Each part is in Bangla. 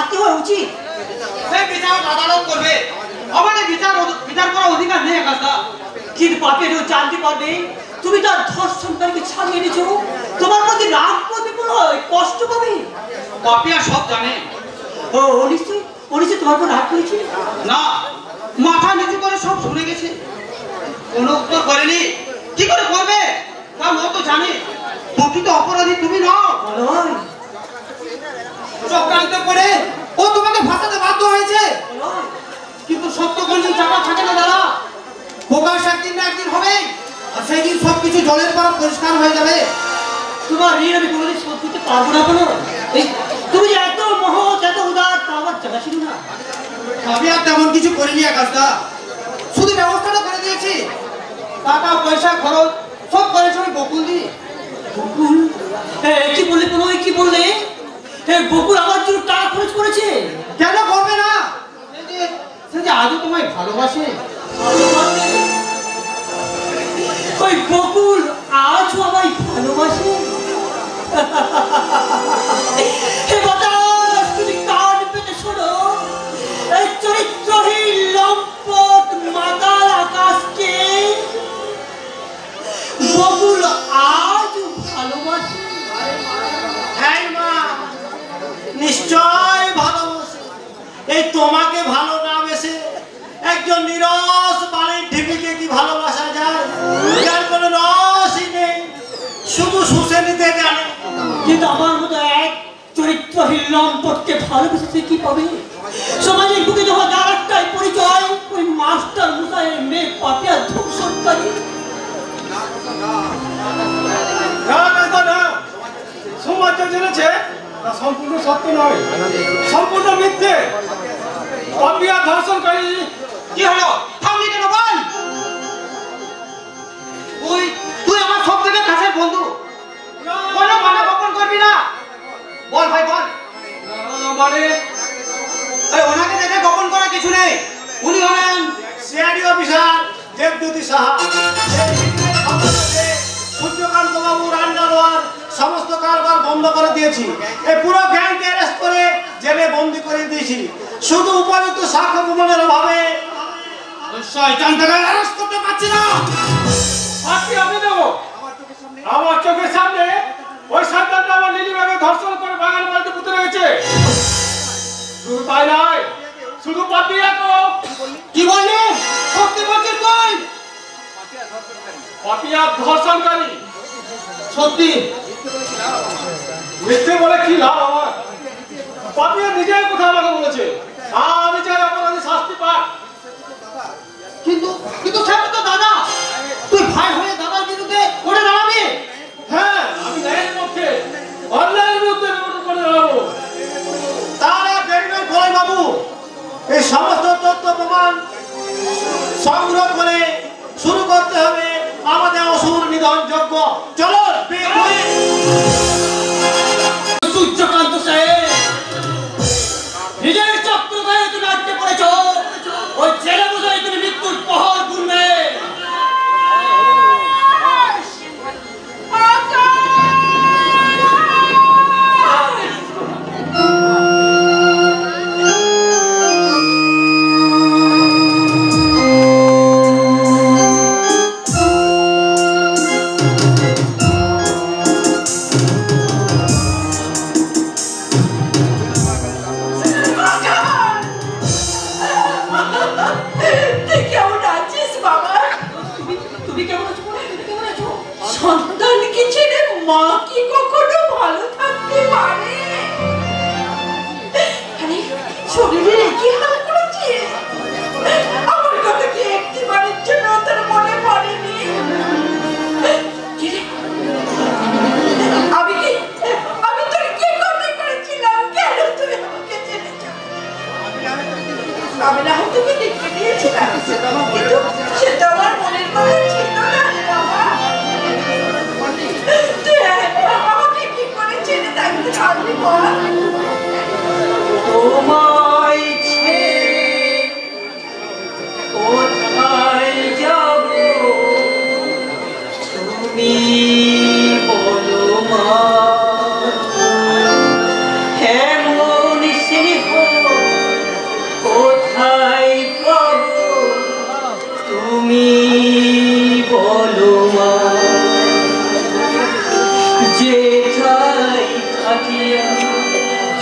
শাস্তি হওয়া উচিত। সেই বিচার আদালত করবে, আমাদের বিচার করার অধিকার নেই আকাশদা। কিন্তু পাপের জানতে পারবে তুমি তার ধর্ষণকারীকে ছাড়িয়ে এনেছো, তোমার প্রতি রাগ করবে, মনে হয় কষ্ট পাবে। পাপিয়া সব জানে। ও নিশ্চয়ই তোমার উপর রাগ করেছে? না, মাথা নিচু করে সব শুনে গেছে, কোনো উত্তর করেনি। কি করে করবে? তার ও তো জানে প্রকৃত অপরাধী তুমি নও। চক্রান্ত করে ও তোমাকে ফাঁসাতে বাধ্য হয়েছে। কিন্তু সত্য কোনদিন চাপা থাকে না দাদা, প্রকাশ একদিন না একদিন হবে, আর সেই দিন সবকিছু জলের পর পরিষ্কার হয়ে যাবে। তোমার ঋণ আমি কোনোদিন শোধ করতে পারবো না। কোনো তুমি এত মহৎ এত উদার তা আমার জানা ছিল না। আমি আর তেমন কিছু করিনি আকাশদা, শুধু ব্যবস্থাটা করে দিয়েছি। টাকা পয়সা খরচ সব করেছে ওই বকুল দি। বকুল? কি বললে কোনো? কি বললে? বকুল আমার জন্য টাকা খরচ করেছে? কেন করবে না? সে যে আজও তোমায় ভালোবাসে। ওই বকুল আজও আমায় ভালোবাসে? তুমি কান পেতে শোনো, এই চরিত্রহীন লম্পট মাতাল আকাশকে বকুল আজ ভালোবাসে। হ্যাঁ মা, নিশ্চয় ভালোবাসে। এই তোমাকে ভালো না বেসে একজন নিরস বালির ঢিপিকে কি ভালোবাসা যায়, যার কোনো রসই নেই, শুধু শুষে নিতে জানে। কিন্তু আমার মতো এক চরিত্রহীন লম্পটকে ভালোবেসেছে কি পাবে? সমাজের বুকে যখন তার একটাই পরিচয়, ওই মাস্টার মশাইয়ের মেয়ে পাপিয়া ধর্ষণকারী। সমাজ জেনেছে তা সম্পূর্ণ সত্য নয়, সম্পূর্ণ মিথ্যে। পাপিয়া ধর্ষণকারী। কি হলো? থামলি কেন? বল। তুই আমার সব থেকে কাছের বন্ধু, কোনো মানা বপন করবি না। বল ভাই বল। মানে ওনাকে দেখে গোপন করা কিছু নেই। উনি হলেন সিআইডি অফিসার দেবজ্যোতি সাহা। সূর্যকান্ত বাবুর আন্ডারওয়ার সমস্ত কারবার বন্ধ করে দিয়েছি। এই পুরো গ্যাংকে অ্যারেস্ট করে জেলে বন্দি করে দিয়েছি। শুধু উপযুক্ত সাক্ষ্য প্রমাণের অভাবে শয়তানটাকে অ্যারেস্ট করতে পারছি না। ফাঁসি আমি দেবো। আমার চোখের সামনে ওই সন্তানটা আমার নিজের ভাবে ধর্ষণ করে বাগান বাড়িতে পুঁতে রয়েছে। শুধু তাই নয়, শুধু পাপিয়াকে। কি বললি? সত্যি বলছিস তুই? পাপিয়া ধর্ষণকারী। সত্যি? মিথ্যে বলে কি লাভ আমার? পাপিয়া নিজের কথা আমাকে বলেছে, আমি চাই অপরাধী শাস্তি পাক। কিন্তু সেটা তো দাদা, তুই ভাই হয়ে দাদার বিরুদ্ধে করে দাঁড়াবি? হ্যাঁ, আমি ন্যায়ের পক্ষে, অন্যায়ের বিরুদ্ধে করে দাঁড়াবো। তার আর দেরি নয় ভোলাই বাবু। এই সমস্ত তথ্য প্রমাণ সংগ্রহ করে শুরু করতে হবে আমাদের অসুর নিধন যজ্ঞ। চলো সূর্যকান্ত সাহেব, নিজের চক্র গায়ে তুমি আটকে পড়েছ। ওই জেলে বোঝাই তুমি মৃত্যুর পহর গুনবে। মা কি কখনো ভালো থাকতে পারে? আরে শরীরের কি হাল করেছে? আমার কথা কি একটিবারের জন্য তার মনে পড়েনি? আমি তোর কি করতে করেছিলাম? কেন তুই আমাকে ছেড়েছ? আমি না হয় তোকে দেখে দিয়েছিলাম, কিন্তু সেটা আমার মনের কথা ছিল না বাবা। আমাকে কি করে ছেড়ে থাকতে পারবি বল? তোমায় ছেড়ে কোথায় যাব তুমি বলো মা? এমন স্নেহ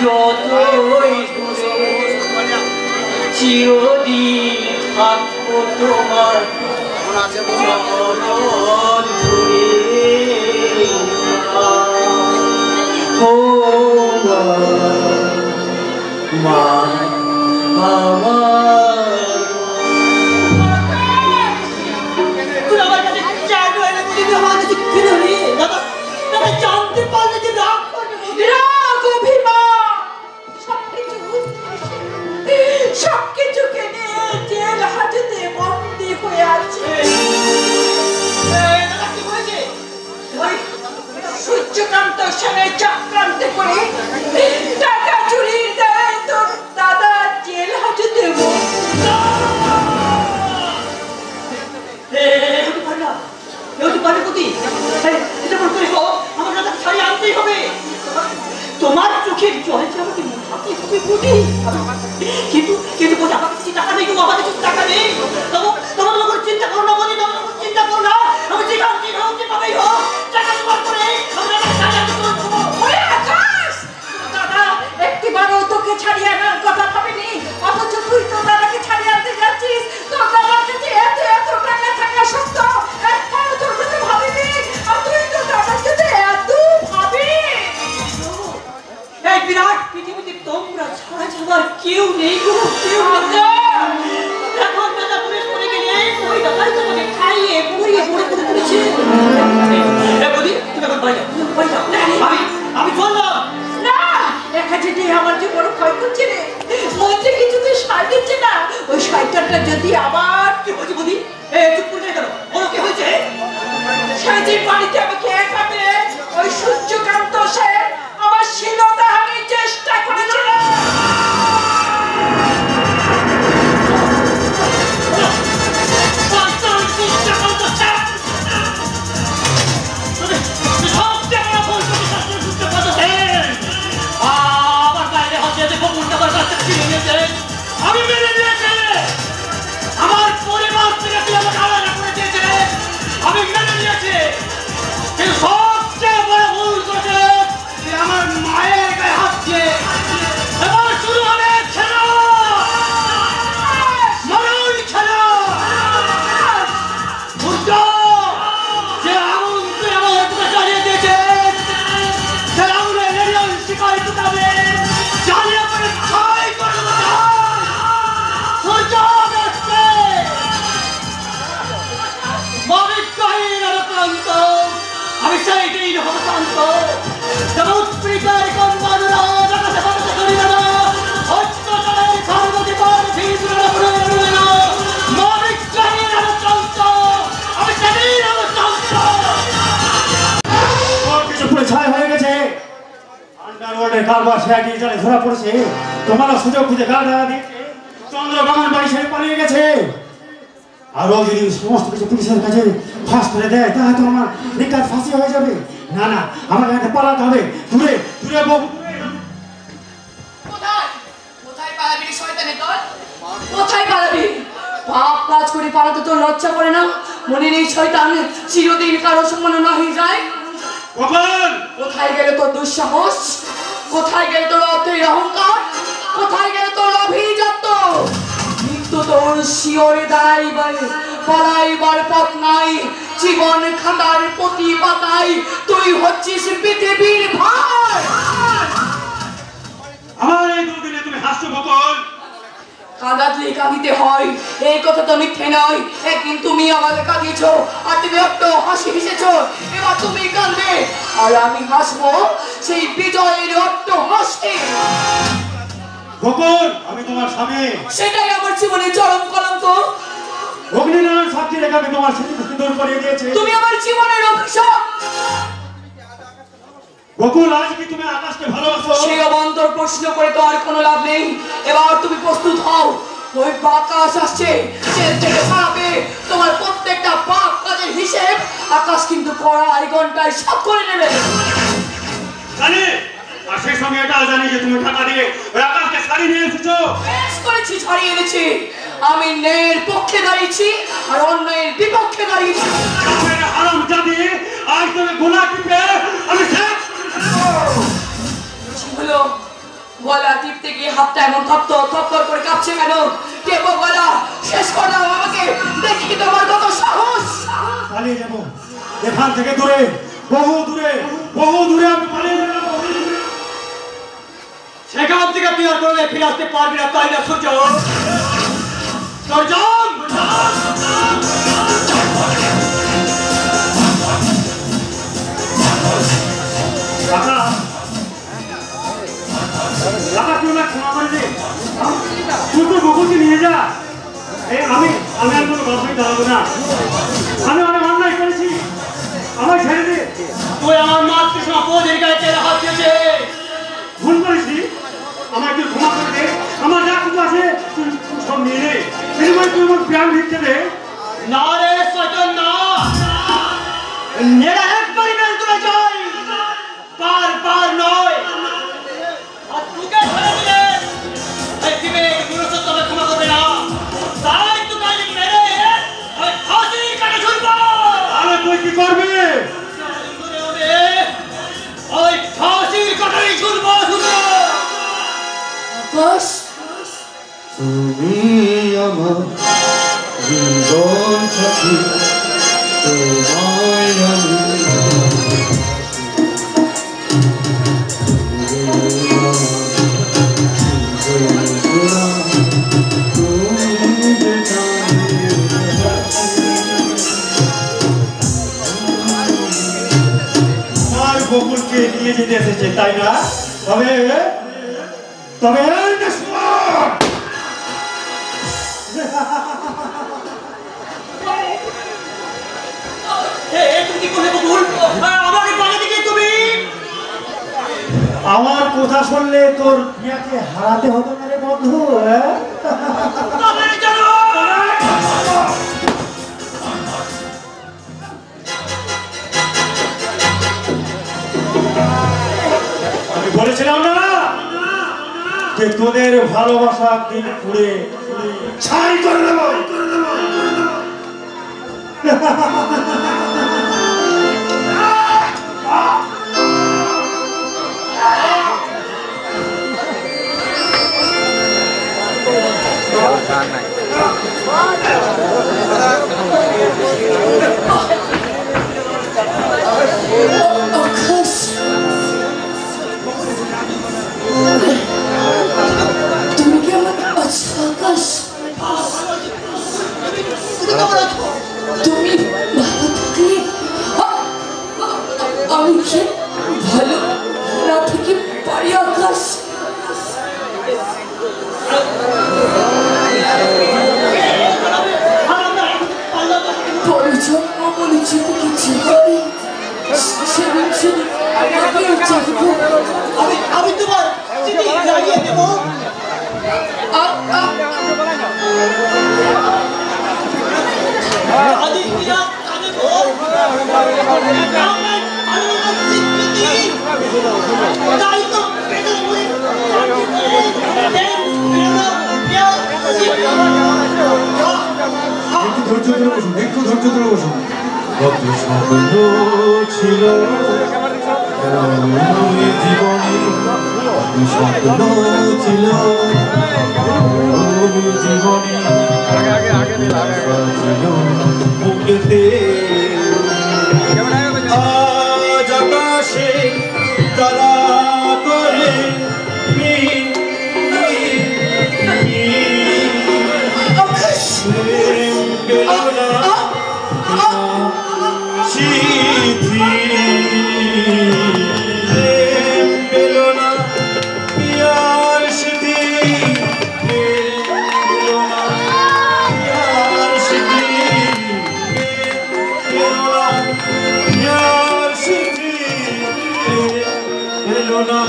যতই দূরে চিরদিন থাকবো তোমার চরণ ধরে। ও মা আমার, তুই আমার কাছে কেন এলে বলি? আমার কাছে কেন এলি? দাদা দাদা জানতে পারলে যে রাগ রাগ অভিমান সবকিছুকে নিয়ে জেল হাজতে বন্দী হয়ে আছে। দাদা কি হয়েছে? ওই সূর্যকান্ত সেনের চক্রান্তে করে টাকা চুরির দায়ে তোর দাদা জেল হাজতে তোমার চোখের জল যে আমাকে মুখাতে হবে বুঝি, কিন্তু কিন্তু বলি আমার কাছে টাকা নেই, আমার কাছে টাকা নেই। তোমার লোকের চিন্তা করো না বলি, তোমার লোকের চিন্তা করো না। আমি যেখানে পাবেই হোক টাকা জোগাড় করে আমরা দাদা একটিবারও তোকে ছাড়িয়ে আনার কথা ভাবিনি, অথচ তুই তোর দাদাকে ছাড়িয়ে আনতে যাচ্ছিস। তোর দাদার কাছে এত এত টাকা থাকা সত্ত্বেও একবারও তোর কথা ভাবিনি, আর তুই তোর দাদার কাছে এত ভাবি। এই বিরাট পৃথিবীতে তোমরা ছাড়া ছাড়া কেউ নেই গো, কেউ নেই। এখন দাদা পুলিশ করে গেলে ওই দাদাই তোমাকে খাইয়ে পুড়িয়ে পড়ে পড়ে তুলেছে। বলি তুমি এখন বাড়ি যাও, বাড়ি যাও। আমি চললাম না, একা যেতে আমার যে বড় ভয় করছে রে, মধ্যে কিছুতে সার দিচ্ছে না। ওই শয়তানটা যদি আবার কি হয়েছে বলি? চুপ করে কেন? বলো কি হয়েছে? সেই যে বাড়িতে আমাকে একা পেয়ে ওই সূর্যকান্ত সেন আমার শিলদাহানির চেষ্টা করেছিল। আমি মেনে নিয়েছি, আমার পরিবার থেকে তুই আমাকে আলাদা করে দিয়েছে, আমি মেনে নিয়েছি। কিন্তু সবচেয়ে বড় ভুল করেছে তুই আমার মায়ের গায়ে হাত দিয়ে। এবার শুরু হবে খেলা, মরণ খেলা। বুঝছো যে আগুন তুই আমার উপরে জ্বালিয়ে দিয়েছে, সে আগুনের এরিয়াল শিকারি টুকাবে, জ্বালিয়ে পরে ছাই করে দেবো। সূর্য আসছে, মবিজ্ঞহীন আলোকান্ত, আমি সেই দিন হব শান্ত। যেমন উৎপীড়িতের কন্যারা আকাশে বাতাসে করিবে না, অত্যাচারের খর্বদীপের ভিড় পুরোবে না। মবিজ্ঞহীন আলোকান্ত, আমি সেদিন হব শান্ত। কিছু পুরো ছাই হয়ে গেছে। আন্ডারওয়ার্ল্ডের কারবার সে আগে জানে ধরা পড়েছে। তোমার সুযোগ খুঁজে গা ঢাকা দিয়েছে, চন্দ্রবাগান বাড়ি ছেড়ে পালিয়ে গেছে। আরও যদি সমস্ত কিছু পুলিশের কাছে ফাঁস করে দেয় তাহলে তো আমার নিকার ফাঁসি হয়ে যাবে। না না, আমাকে একটা পালাতে হবে, দূরে দূরে কোথায় পালাবি রে শয়তানের দল? কোথায় পালাবি? পাপ কাজ করে পালাতে তোর লজ্জা করে না? মনে নেই শয়তান চিরদিন কারো সমান নহি যায়। কখন কোথায় গেলে তোর দুঃসাহস? কোথায় গেলে তোর অর্থের অহংকার? কোথায় গেলে তোর অভিজাত্য? মৃত্যু তোর শিওরে দাঁড়াইবার পলাইবার পথ নাই। জীবন খাতার প্রতি পাতায় তুই হচ্ছিস পৃথিবীর ভার। আমার এই দুদিনে তুমি হাসছো কখন? কাঁদাতলে কাঁদিতে হয়, এই কথা তো মিথ্যে নয়। একদিন তুমি আমাকে কাঁদিয়েছো আর তুমি একটু হাসি হেসেছো, এবার তুমি কাঁদবে আর আমি হাসবো সেই বিজয়ের অট্ট হাসি। গোপন আমি তোমার স্বামী, সেটাই আমার জীবনের চরম কলঙ্ক। অগ্নিনারায়ণ সাক্ষী রেখে আমি তোমার স্মৃতি দূর করিয়ে দিয়েছি। তুমি আমার জীবনের অভিশাপ। গোকুল, আজ কি তুমি আকাশকে ভালোবাসো? সেই অবান্তর প্রশ্ন করে তো আর কোনো লাভ নেই। এবার তুমি প্রস্তুত হও, ওই আকাশ আসছে জেল থেকে ছাড়াবে। তোমার প্রত্যেকটা পাপ কাজের হিসেব আকাশ কিন্তু কড়াই ঘন্টায় সব করে নেবে। জানি, আর সেই সঙ্গে এটা জানি যে তুমি টাকা দিয়ে ওই আকাশকে ছাড়িয়ে নিয়ে এসেছো। বেশ করেছি, ছাড়িয়ে এনেছি। আমি ন্যায়ের পক্ষে দাঁড়িয়েছি আর অন্যায়ের বিপক্ষে দাঁড়িয়েছি। হারাম জাদি, আজ তুমি গুনাহ টিপে আমি শেষ। গো গলা টিপতে গিয়ে হাতটা এমন থপথর করে কাঁপছে কেন? কে গো গলা শেষ করে দাও আমাকে, দেখি তোমার কত সাহস। পালিয়ে যাবো এখান থেকে, দূরে, বহু দূরে আমি পালিয়ে যাবো। সেখান থেকে তুই আর করে ফিরে আসতে পারবি না, তাই না সূর্য? সূর্যম তুই না ক্ষমা করে দে, তুই তো বকুলকে নিয়ে যা। আমি আর কোনো গল্পই দাঁড়াবো না, আমি অনেক অন্যায় করেছি, আমার ছেড়ে দে। তুই আমার মাতৃষ্ণা বোধের গায়ে তেল হাত দিয়েছে। ভুল করেছি, আমার তুই ক্ষমা করে দে। আমার যা কিছু আছে তুই সব নিয়ে নে, বিনিময়ে তুই আমার প্রাণ ভিক্ষে দে। না রে শয়তান না, নেড়া একবারই মেল তুলে যাই, বারবার নয়। আর তোকে ছেড়ে দিলে এই বিবেক পুরুষোত্তমে ক্ষমা করবে না, তাই তো কাজে মেরে ওই ফাঁসির কাঠে ঝুলবো। আরে তুই কি করবি? ওই ফাঁসির কাঠেই ঝুলবো শুধু। আকাশ তুমি আমার জীবন সাথী, তোমায় আমি আমার বকুলকে নিয়ে যেতে এসেছে, তাই না? তবে তুমি কি করলে বকুল? আমাকে পালা দিকে তুমি। আমার কথা শুনলে তোর প্রিয়াকে হারাতে হতো না রে বন্ধু। তবে জানো আমি বলেছিলাম না যে তোদের ভালোবাসা দিন পুড়ে ছাই করে দেব। আকাশ তুমি কি আমার আচ্ছা আকাশ তুমি ভালো থাকলে আমি কি ভালো না থেকে পারি আকাশ? পরে জন্ম বলে যেতে কিছু হবে সেদিন সেদিন আমি তোমার চিঠি জানিয়ে দেব। একটু ধৈর্য ধরে বসুন। কত স্বপ্ন ছিল জীবনে, কত স্বপ্ন ছিল জীবনে, বুকেতে আজ আকাশে তারা করে না